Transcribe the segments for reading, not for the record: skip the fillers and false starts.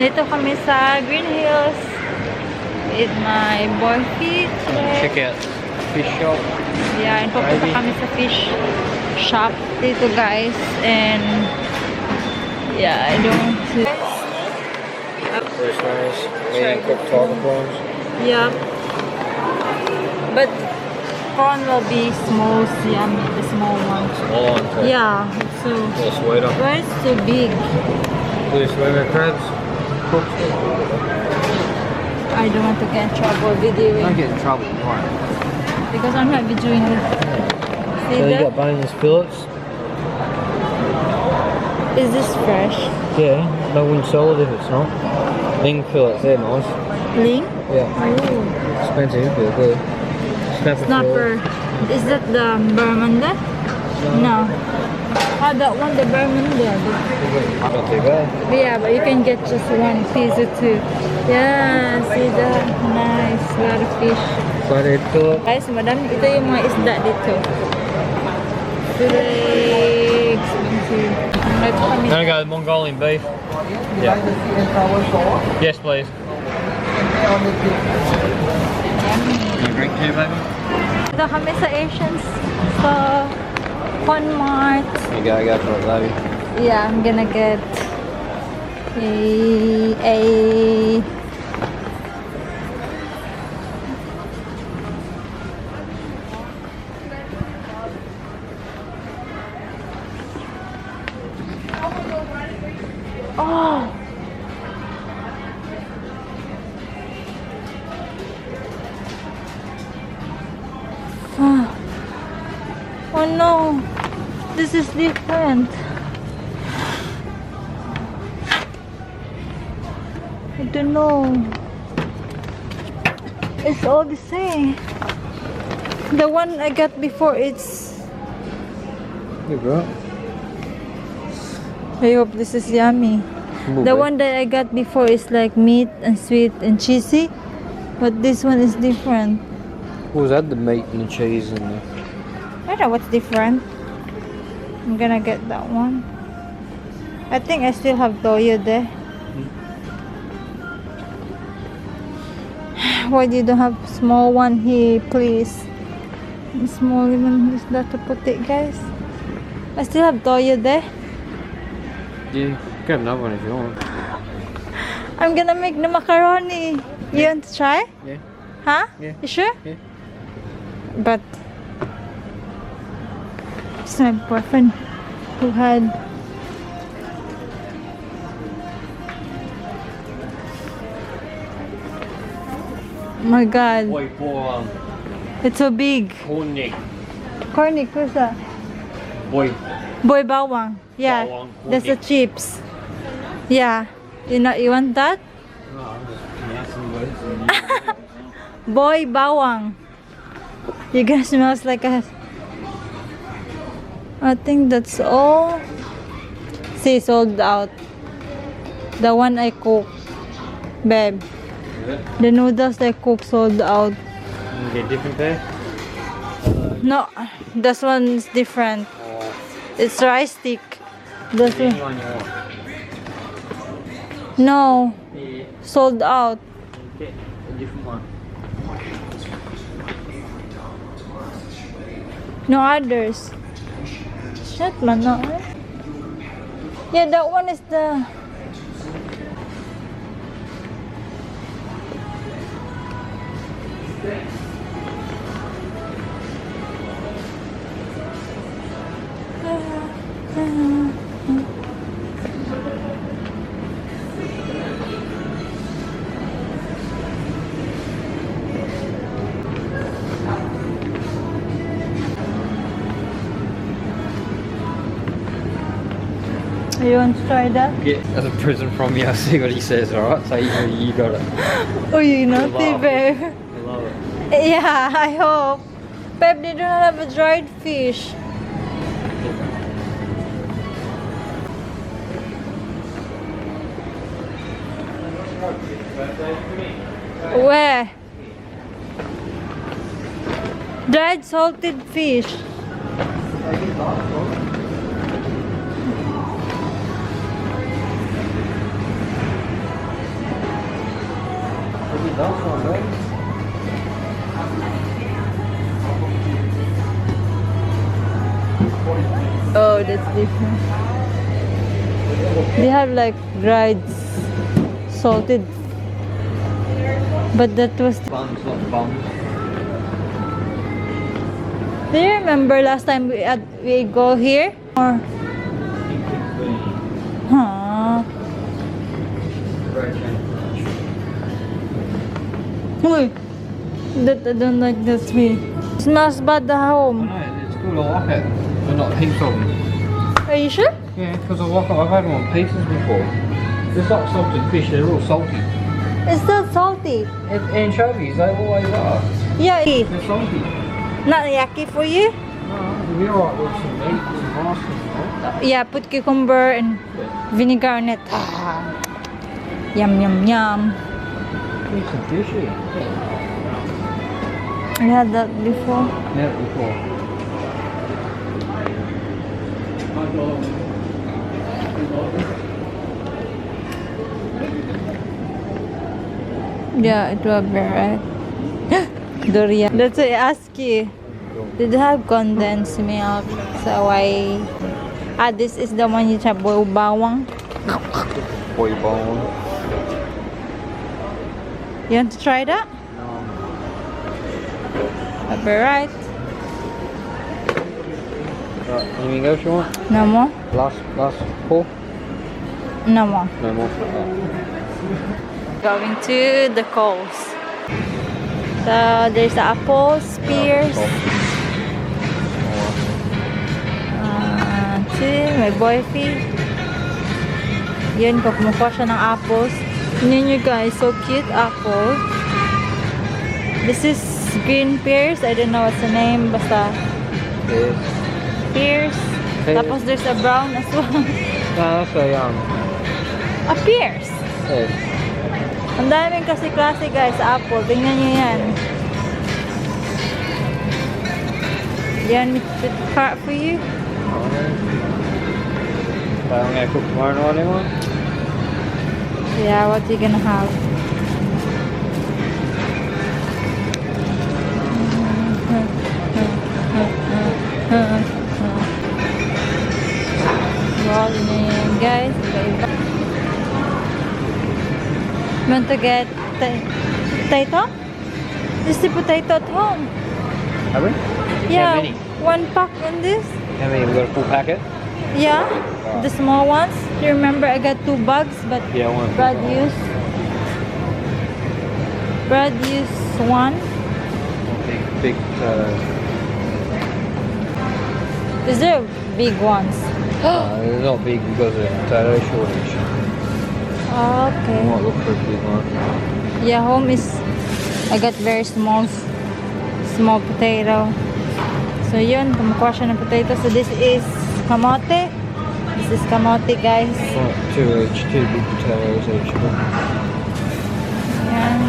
Dito kami sa Green Hills with my boyfriend. Check out fish shop. Yeah, and pupunta kami sa fish shop dito guys. And yeah, I don't see. There's nice medium cooked taco prawns. Yep. But prawn will be small, yummy, the small ones. Small ones. Yeah, so A little sweeter. why it's so big? Blue swimmer crabs. Cooked. I don't want to get in trouble videoing. Don't get in trouble, right? Because I'm not videoing it. See So you that? got boneless fillets. Is this fresh? Yeah, they wouldn't sell it if it's not. Ling fillets, they're nice. Ling? Yeah. Oh. Expensive, but good. Snapper. Is that the Bermuda? No. Oh, that one, the Bermuda. Not too bad. Yeah, but you can get just one piece or two. Yeah, see that? Nice. A lot of fish. Flathead fillet. Guys, madam, ito yung mga isda dito. Very expensive. Gonna go with Mongolian beef. Yeah. Yes, please. Drink too, baby. Dito kami sa Asians sa Fun Mart. You go for it, baby. Yeah, I'm gonna get a oh. Oh no, this is different. I don't know. It's all the same. The one I got before, it's... Good, bro. I hope this is yummy. The one that I got before is like meat and sweet and cheesy, but this one is different. What was that? The meat and the cheese and the... I don't know what's different. I'm gonna get that one. I think I still have toyo there. Why you don't have small one here, please? Small even is that to put it, guys. I still have toyo there. Yeah, get another one if you want. I'm gonna make the macaroni. You want to try? Yeah. Huh? Yeah. You sure? Yeah. But it's my boyfriend who had oh my god, Boy, for it's so big. cornic. Cornic, who's that? Boy. Boy bawang. Yeah, Bawang, that's the cornic. chips. Yeah, you want that? No, I'm just pronouncing words. Boy bawang. You guys smells like a... I think that's all. See, sold out. The one I cook, babe. The noodles I cook sold out. You get different there? No, this one is different. Or It's rice stick. This one, anyone you want? no, Yeah. sold out. Get a different one. No others. Shit, man, no. Yeah, that one is the... You want to try that? Get as a present from me, I'll see what he says, alright? So you got it. Oh, you naughty, love babe. I love it. Yeah, I hope. Babe, they do not have a dried fish. Where? Dried salted fish. Oh, that's different. They have like dried salted, but that was. Buns, not buns. Do you remember last time we go here? Or huh? Uy, that I don't like that tree. Smells bad the home. I know, it's good, I like it. But not heaps of them. Are you sure? Yeah, because I've had them on pieces before. It's like salted fish, they're all salty. It's still salty. Anchovies, they always are. Yeah, They're salty. not yucky for you. No, it'll be alright with some meat, some rice and stuff. Yeah, put cucumber and vinegar on it. Yum yum yum. It's some fishy. I had that before. Yeah, before. Yeah, it will be right. Durian. That's why I ask you. Did you have condensed milk? So I. This is the one you have boiled bawang. Boy bone. You want to try that? I'll be right. Right, anything else you want? No more? Last pour? No more. No more. Going to the coals. So there's the apples, pears. My boyfriend. Yun, kumukuha siya ng apples. Yun you guys, so cute apple. This is green pears. I don't know what's the name. Basta pears. Tapos there's a brown as well. No, that's a A pears. yeah. Ang daming kasi klase guys, apple. Tingnan nyo yan. Yan, with cart for you. So I'm going to cook tomorrow night anyway? Yeah, what you gonna have? Well, yun guys. Want to get potato? Is the potato at home? Have we? Yeah, How many? one pack on this. How many? We got a full packet? Yeah, the small ones. You remember I got 2 bags, but Yeah, I want Brad used one. big Is there big ones? it's not big because of potato shortage. I Okay. might look for a big one. Yeah, home is I got very small potato. So yun, kumukuha siya ng potato. So this is kamote. This is kamote guys. Right, two big potatoes each. Yan.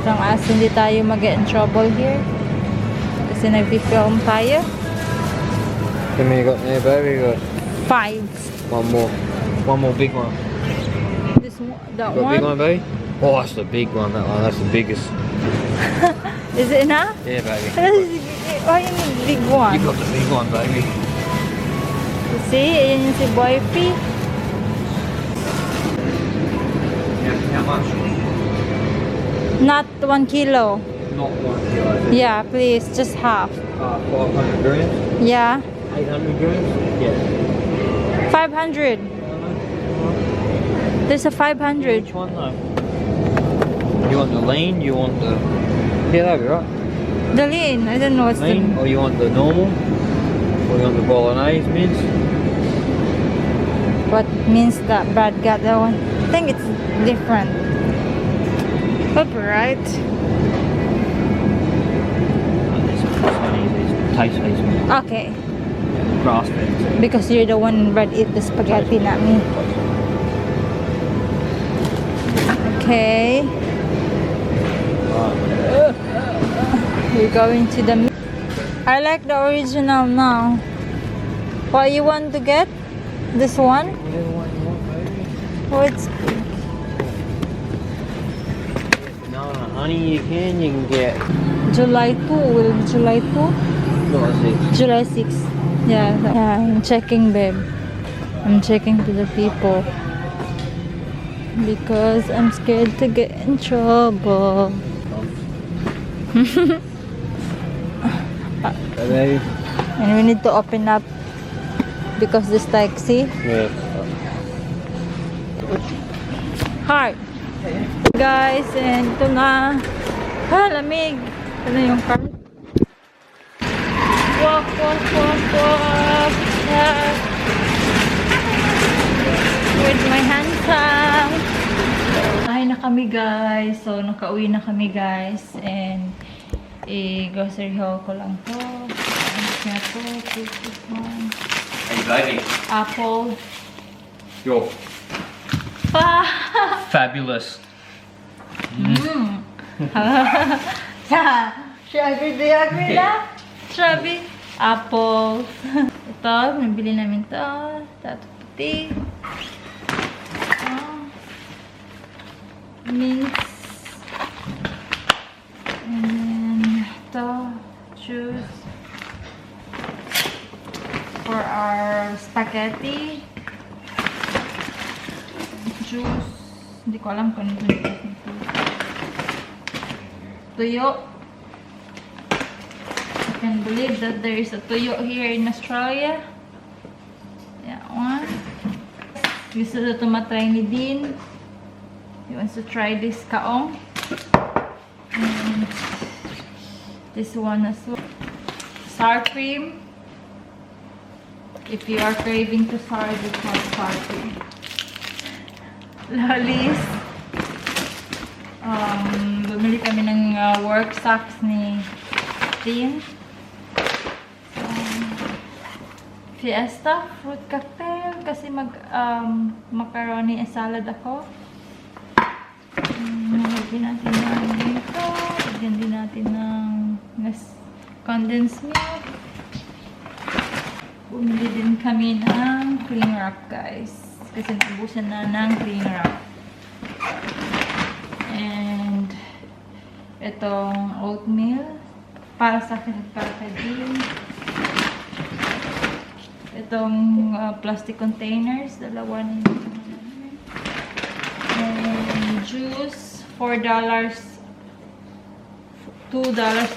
So as hindi tayo mag-get in trouble here. Kasi nag-film tayo. How many you got there, baby? You got 5. one more big one. This one, that You got a big one. one, baby? Oh, that's the big one. That one, that's the biggest. Is it enough? Yeah, baby. Why you need big one? You got the big one, baby. You see, ayan yung si Boyfie. How much? Not 1 kilo. Not 1 kilo. Yeah, please, just half. 500 grams? Yeah, 800 grams? Yeah. 500. There's a 500. Which one though? You want the lean? You want the... Yeah, that'll be right. The lean, I don't know what's Lean? the... Or you want the normal? Or you want the bolognese mince? What means that Brad got that one? I think it's different. Alright. Taste these. Okay. Grass fed. Because you're the one Brad eat the spaghetti, not me. Okay. Right. We're going to the... I like the original now. What you want to get? This one? Whatever one you want, baby. Oh, it's... No. Honey, you can get. July 2. Will it be July 2? No, I see. July 6. Yeah, I'm checking, babe. I'm checking to the people. Because I'm scared to get in trouble. Baby. And we need to open up because this taxi. Yeah. Hard. Guys, and ito na. Lamig. Ito na yung car. Walk. Yeah. With my hands out. Ay na kami, guys. So, nakauwi na kami, guys. And, grocery haul ko lang to. Hey, baby. Apple. You're fabulous. Yeah. Shabby, do you agree na? Shabby. Apple. Ito, nabili namin to. Tato puti. Mints. And then, ito, juice. For our spaghetti. Juice. Hindi ko alam kung ano ito. Tuyo. I can believe that there is a tuyo here in Australia. Yeah, one. Gusto na tumatry ni Dean. He wants to try this kaong. And this one as well. Sour cream. If you are craving to sour, this one sour cream. Lollies. Bumili kami ng work socks ni Dean. Fiesta fruit cocktail kasi macaroni and salad ako. Lagyan natin ng dito. Lagyan din natin ng condensed milk. Bumili din kami ng cling wrap, guys. Kasi naubusan na ng cling wrap. And itong oatmeal para sa akin at para kay Dean. Itong plastic containers, dalawa na yun. And juice, $4. $2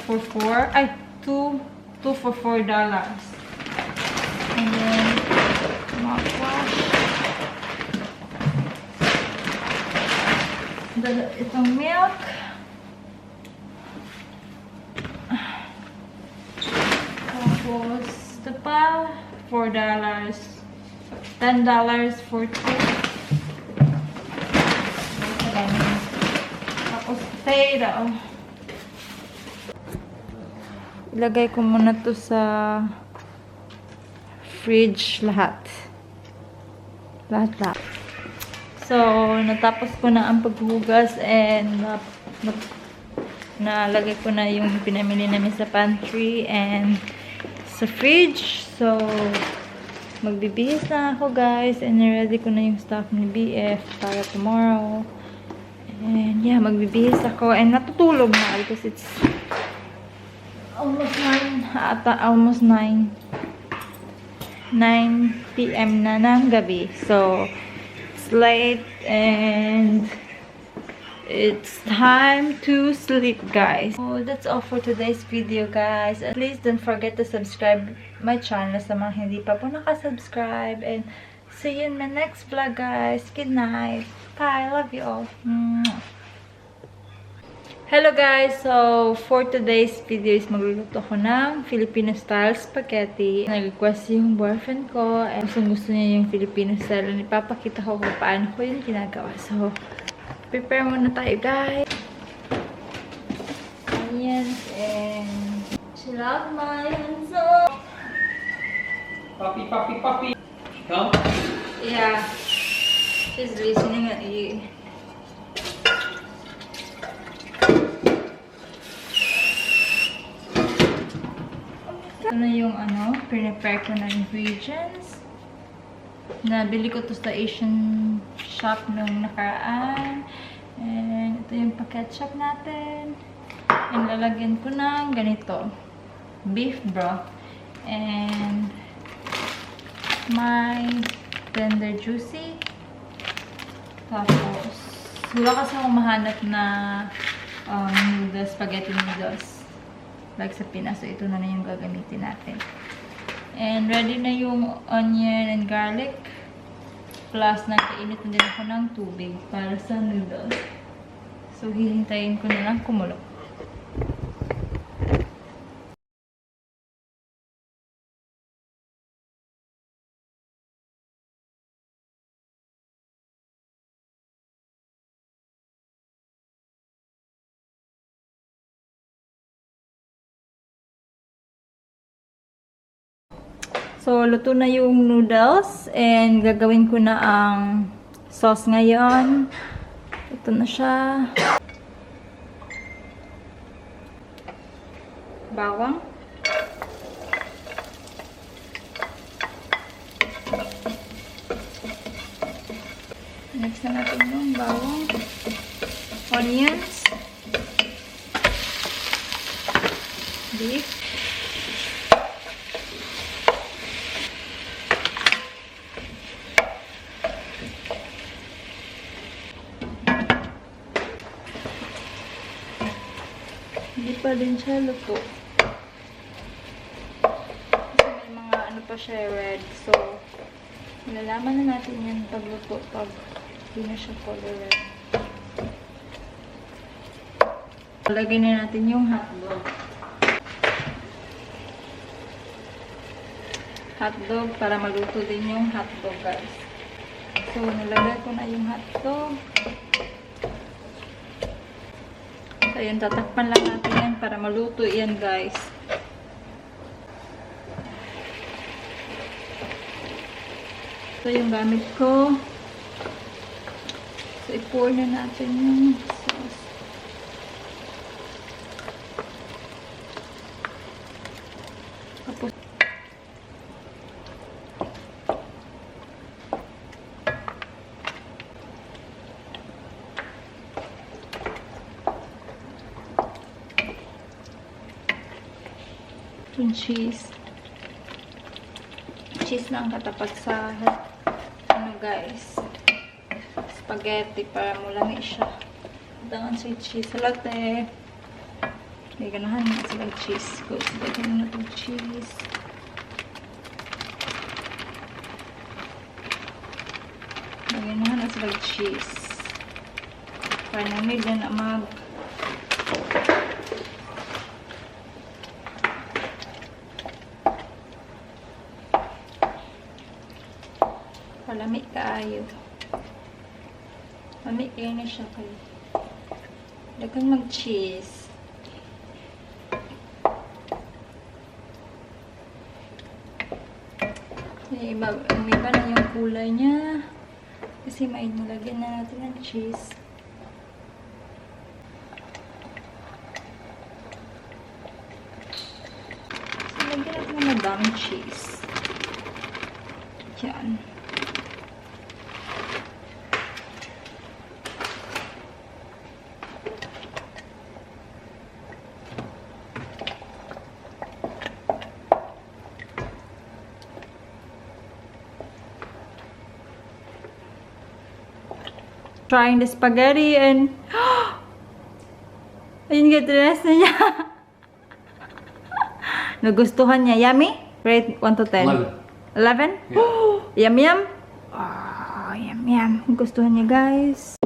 for 4. Ay, 2 for $4. And then mouthwash. Itong milk. Tapos ito pa, $4. $10 for 2. Tapos potato. Ilagay ko muna to sa fridge lahat. Lahat. So, natapos ko na ang paghugas and nalagay ko na yung pinamili namin sa pantry and sa fridge. So, magbibihis na ako, guys, and ready ko na yung stuff ni BF para tomorrow. And yeah, magbibihis ako and natutulog na because it's almost 9 PM na ng gabi. So, it's late and it's time to sleep, guys. So, that's all for today's video, guys. Please don't forget to subscribe my channel sa mga hindi pa po nakasubscribe. And see you in my next vlog, guys. Good night. Bye. Love you all. Hello guys! So, for today's video is magluluto ko ng Filipino style spaghetti. Nag-request yung boyfriend ko. And gusto niya yung Filipino style. And ipapakita ko kung paano ko yung ginagawa. So, prepare muna tayo, guys. Ayan. And chill out my hands up. Puppy. Come. Yeah. She's listening at you. Ito na yung prepare ko na ingredients. Nabili ko to sa Asian shop nung nakaraan. And ito yung pa-ketchup natin. And lalagyan ko ng ganito. Beef broth. And my tender juicy. Tapos, wala kasi akong mahanap na noodles, spaghetti noodles. Like sa Pinas. So, ito na yung gagamitin natin. And ready na yung onion and garlic. Plus, nagkainit na din ako ng tubig para sa noodles. So, hihintayin ko na lang kumulo. So, luto na yung noodles. And gagawin ko na ang sauce ngayon. Ito na siya. Bawang. Mix na natin yung bawang. Onions. Beef. Hindi pa din siya luto. Kasi may mga ano pa siya red. So, malalaman na natin yan pag luto. Pag hindi na siya color red. Lagay na natin yung hotdog. Hotdog para maluto din yung hotdog, guys. So, nalagay ko na yung hotdog. So, yun, tatakpan lang natin yan para maluto yan, guys. So, yung gamit ko. So, i-pour na natin yung sauce. Tapos, yung cheese. Cheese lang katapat sa ano, guys, spaghetti para mulami siya. Dangan sa cheese. Salate. May ganahan na sila cheese. Go, sabagay na itong cheese. May ganahan na sila cheese. Para namig na mag palamig kaayo. Lamig kayo na siya kayo. Dagan mag-cheese. Umiba na yung kulay niya. Kasi may nilagyan na natin ng cheese. So, lagyan natin ng madaming cheese. Yan. Trying the spaghetti and ayun, get-dress na niya. Nagustuhan niya. Yummy? Rate 1 to 10. 11? 11? Yeah. Yum, yum. Oh, yum, yum. Nagustuhan niya, guys.